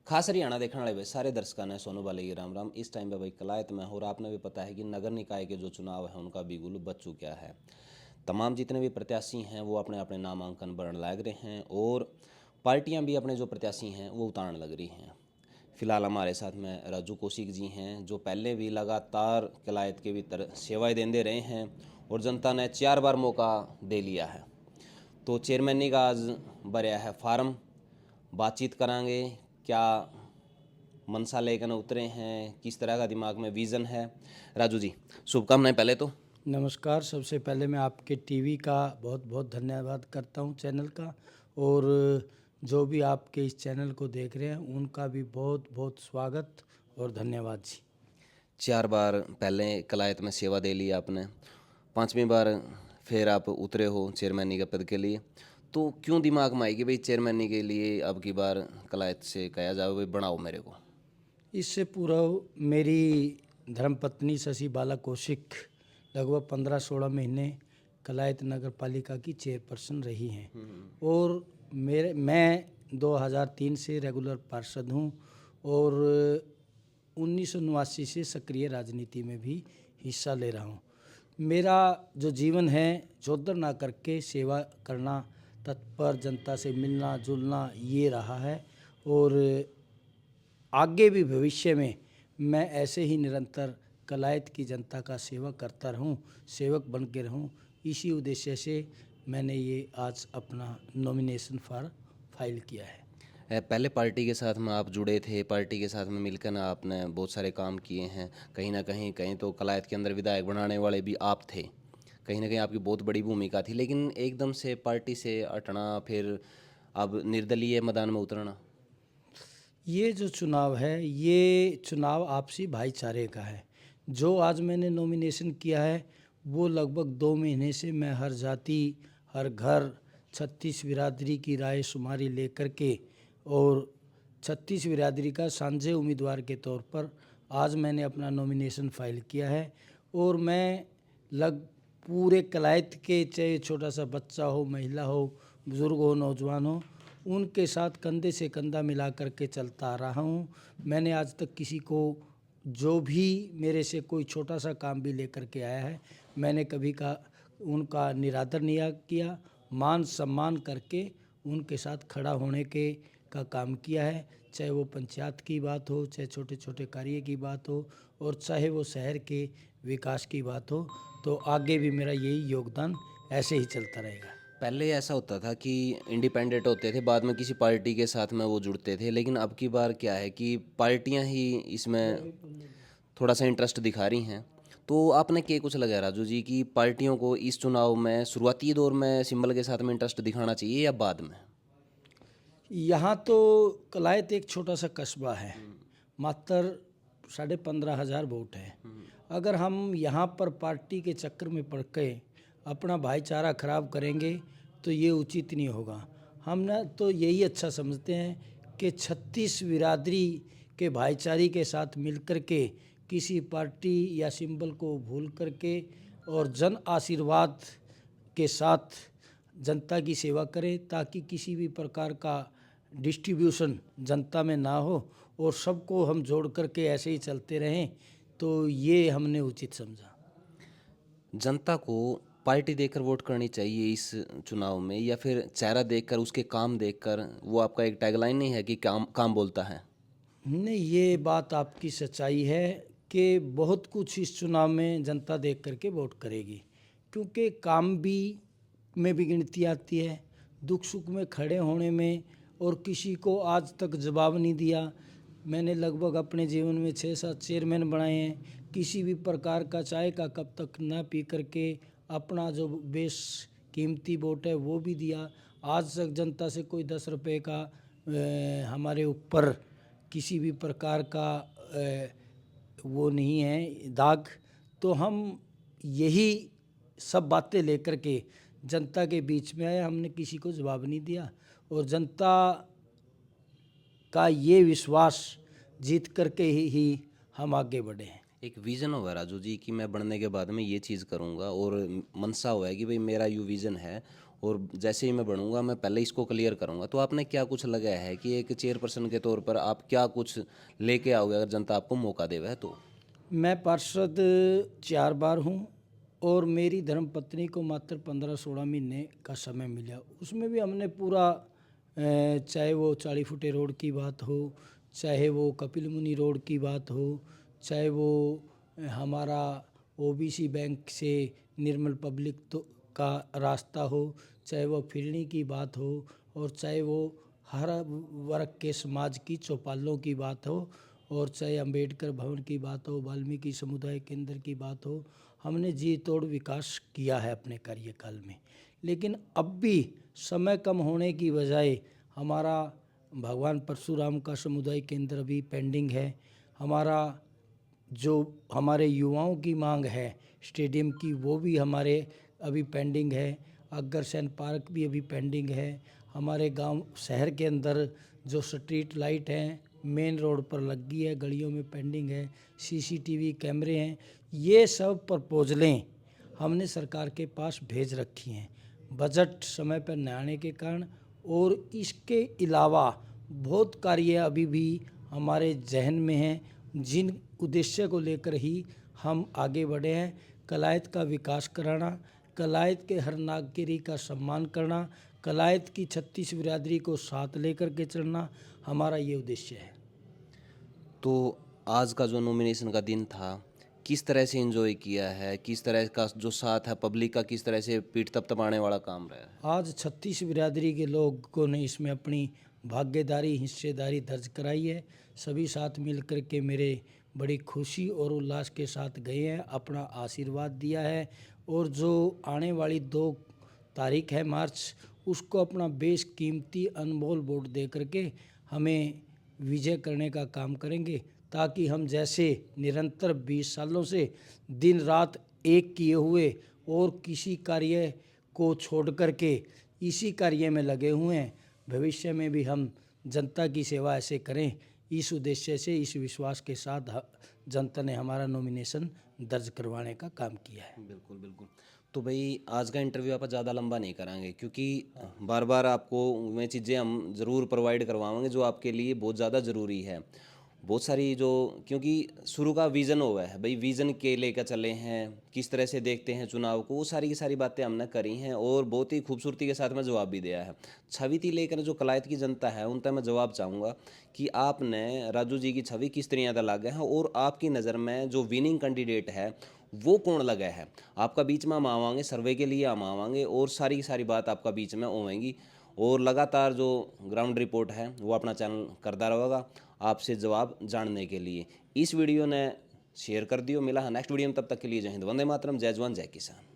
खास हरियाणा देखने वाले भाई सारे दर्शकों ने सोनू बाले की राम राम। इस टाइम पे भाई कलायत में और आपने भी पता है कि नगर निकाय के जो चुनाव है उनका बिगुल बच चुका है। तमाम जितने भी प्रत्याशी हैं वो अपने अपने नामांकन भरने लग रहे हैं और पार्टियां भी अपने जो प्रत्याशी हैं वो उतारने लग रही हैं। फिलहाल हमारे साथ में राजू कौशिक जी हैं जो पहले भी लगातार कलायत के भीतर सेवाएं देते रहे हैं और जनता ने 4 बार मौका दे लिया है। तो चेयरमैनी का आज भरया है फार्म, बातचीत करांगे क्या मनसा लेकर उतरे हैं, किस तरह का दिमाग में विज़न है। राजू जी शुभकामनाएं पहले तो। नमस्कार। सबसे पहले मैं आपके टीवी का बहुत बहुत धन्यवाद करता हूं, चैनल का, और जो भी आपके इस चैनल को देख रहे हैं उनका भी बहुत बहुत स्वागत और धन्यवाद जी। 4 बार पहले कलायत में सेवा दे ली आपने, 5वीं बार फिर आप उतरे हो चेयरमैनी के पद के लिए। तो क्यों दिमाग में आई कि भाई चेयरमैनी के लिए अब की बार कलायत से कहा जाए भाई बनाओ मेरे को। इससे पूर्व मेरी धर्मपत्नी शशि बाला कौशिक लगभग 15-16 महीने कलायत नगर पालिका की चेयरपर्सन रही हैं और मैं 2003 से रेगुलर पार्षद हूं और 1989 से सक्रिय राजनीति में भी हिस्सा ले रहा हूं। मेरा जो जीवन है चौधर ना करके सेवा करना, तत्पर जनता से मिलना जुलना, ये रहा है और आगे भी भविष्य में मैं ऐसे ही निरंतर कलायत की जनता का सेवा करता रहूं, सेवक बन के रहूं। इसी उद्देश्य से मैंने ये आज अपना नॉमिनेशन फॉर फाइल किया है। पहले पार्टी के साथ में आप जुड़े थे, पार्टी के साथ में मिलकर ना आपने बहुत सारे काम किए हैं। कहीं ना कहीं तो कलायत के अंदर विधायक बनाने वाले भी आप थे, कहीं ना कहीं आपकी बहुत बड़ी भूमिका थी। लेकिन एकदम से पार्टी से हटना, फिर अब निर्दलीय मैदान में उतरना। ये जो चुनाव है ये चुनाव आपसी भाईचारे का है। जो आज मैंने नॉमिनेशन किया है वो लगभग 2 महीने से मैं हर जाति, हर घर, 36 बिरादरी की राय शुमारी लेकर के और 36 बिरादरी का साझे उम्मीदवार के तौर पर आज मैंने अपना नॉमिनेशन फाइल किया है और मैं लग पूरे कलायत के, चाहे छोटा सा बच्चा हो, महिला हो, बुज़ुर्ग हो, नौजवान हो, उनके साथ कंधे से कंधा मिला करके चलता आ रहा हूँ। मैंने आज तक किसी को जो भी मेरे से कोई छोटा सा काम भी लेकर के आया है मैंने कभी का उनका निरादर नहीं किया, मान सम्मान करके उनके साथ खड़ा होने के का काम किया है। चाहे वो पंचायत की बात हो, चाहे छोटे छोटे कार्य की बात हो और चाहे वो शहर के विकास की बात हो, तो आगे भी मेरा यही योगदान ऐसे ही चलता रहेगा। पहले ऐसा होता था कि इंडिपेंडेंट होते थे, बाद में किसी पार्टी के साथ में वो जुड़ते थे, लेकिन अब की बार क्या है कि पार्टियां ही इसमें थोड़ा सा इंटरेस्ट दिखा रही हैं। तो आपने क्या कुछ लगा राजू जी कि पार्टियों को इस चुनाव में शुरुआती दौर में सिंबल के साथ में इंटरेस्ट दिखाना चाहिए या बाद में? यहाँ तो कलायत एक छोटा सा कस्बा है, मात्र 15,500 वोट है। अगर हम यहाँ पर पार्टी के चक्कर में पड़ के अपना भाईचारा खराब करेंगे तो ये उचित नहीं होगा। हम ना तो यही अच्छा समझते हैं कि 36 बिरादरी के भाईचारे के साथ मिलकर के किसी पार्टी या सिंबल को भूल करके और जन आशीर्वाद के साथ जनता की सेवा करें, ताकि किसी भी प्रकार का डिस्ट्रीब्यूशन जनता में ना हो और सबको हम जोड़ करके ऐसे ही चलते रहें, तो ये हमने उचित समझा। जनता को पार्टी देखकर वोट करनी चाहिए इस चुनाव में, या फिर चेहरा देखकर, उसके काम देखकर? वो आपका एक टैगलाइन नहीं है कि काम काम बोलता है? नहीं, ये बात आपकी सच्चाई है कि बहुत कुछ इस चुनाव में जनता देख करके वोट करेगी, क्योंकि काम भी में भी गिनती आती है, दुख सुख में खड़े होने में, और किसी को आज तक जवाब नहीं दिया। मैंने लगभग अपने जीवन में 6-7 चेयरमैन बनाए हैं। किसी भी प्रकार का चाय का कप तक ना पी करके अपना जो बेश कीमती वोट है वो भी दिया। आज तक जनता से कोई 10 रुपये का हमारे ऊपर किसी भी प्रकार का वो नहीं है दाग। तो हम यही सब बातें लेकर के जनता के बीच में आए, हमने किसी को जवाब नहीं दिया और जनता का ये विश्वास जीत करके ही हम आगे बढ़े हैं। एक विज़न होगा राजू जी कि मैं बढ़ने के बाद में ये चीज़ करूँगा, और मनसा हुआ है कि भाई मेरा ये विज़न है और जैसे ही मैं बढ़ूँगा मैं पहले इसको क्लियर करूँगा। तो आपने क्या कुछ लगाया है कि एक चेयरपर्सन के तौर पर आप क्या कुछ लेके आओगे अगर जनता आपको मौका देवे तो? मैं पार्षद 4 बार हूँ और मेरी धर्मपत्नी को मात्र 15-16 महीने का समय मिला। उसमें भी हमने पूरा चाहे वो 40 फुटे रोड की बात हो, चाहे वो कपिल मुनि रोड की बात हो, चाहे वो हमारा ओबीसी बैंक से निर्मल पब्लिक तो का रास्ता हो, चाहे वो फिरनी की बात हो, और चाहे वो हर वर्ग के समाज की चौपालों की बात हो, और चाहे अंबेडकर भवन की बात हो, वाल्मीकि समुदाय केंद्र की बात हो, हमने जी तोड़ विकास किया है अपने कार्यकाल में। लेकिन अब भी समय कम होने की बजाय हमारा भगवान परशुराम का समुदाय केंद्र अभी पेंडिंग है। हमारा जो हमारे युवाओं की मांग है स्टेडियम की, वो भी हमारे अभी पेंडिंग है। अग्रसेन पार्क भी अभी पेंडिंग है। हमारे गांव शहर के अंदर जो स्ट्रीट लाइट हैं मेन रोड पर लगी है, गलियों में पेंडिंग है। सीसीटीवी कैमरे हैं। ये सब प्रपोजलें हमने सरकार के पास भेज रखी हैं। बजट समय पर न आने के कारण और इसके अलावा बहुत कार्य अभी भी हमारे जहन में हैं, जिन उद्देश्य को लेकर ही हम आगे बढ़े हैं। कलायत का विकास कराना, कलायत के हर नागरिक का सम्मान करना, कलायत की 36 बिरादरी को साथ लेकर के चलना हमारा ये उद्देश्य है। तो आज का जो नॉमिनेशन का दिन था, किस तरह से एंजॉय किया है, किस तरह का जो साथ है पब्लिक का, किस तरह से पीठ थपथपाने वाला काम रहा है? आज 36 बिरादरी के लोगों ने इसमें अपनी भागीदारी हिस्सेदारी दर्ज कराई है। सभी साथ मिल कर के मेरे बड़ी खुशी और उल्लास के साथ गए हैं, अपना आशीर्वाद दिया है, और जो आने वाली 2 तारीख है मार्च, उसको अपना बेशकीमती अनमोल वोट दे करके हमें विजय करने का काम करेंगे, ताकि हम जैसे निरंतर 20 सालों से दिन रात एक किए हुए और किसी कार्य को छोड़ करके इसी कार्य में लगे हुए हैं, भविष्य में भी हम जनता की सेवा ऐसे करें। इस उद्देश्य से, इस विश्वास के साथ जनता ने हमारा नॉमिनेशन दर्ज करवाने का काम किया है। बिल्कुल बिल्कुल। तो भाई आज का इंटरव्यू आप ज़्यादा लंबा नहीं कराएंगे, क्योंकि बार बार आपको वे चीज़ें हम ज़रूर प्रोवाइड करवाएंगे जो आपके लिए बहुत ज़्यादा ज़रूरी है। बहुत सारी जो, क्योंकि शुरू का विज़न हुआ है भाई, विज़न के लेकर चले हैं, किस तरह से देखते हैं चुनाव को, वो सारी की सारी बातें हमने करी हैं और बहुत ही खूबसूरती के साथ में जवाब भी दिया है। छवि थी लेकर जो कलायत की जनता है उन तक मैं जवाब चाहूँगा कि आपने राजू जी की छवि किस तरह लगा है और आपकी नज़र में जो विनिंग कैंडिडेट है वो कौन लगा है। आपका बीच में हम आवाएंगे, सर्वे के लिए हम आवाएंगे और सारी की सारी बात आपका बीच में होएंगी, और लगातार जो ग्राउंड रिपोर्ट है वो अपना चैनल करता रहेगा आपसे जवाब जानने के लिए। इस वीडियो ने शेयर कर दियो। मिला है नेक्स्ट वीडियो में, तब तक के लिए जय हिंद, वंदे मातरम, जय जवान जय किसान।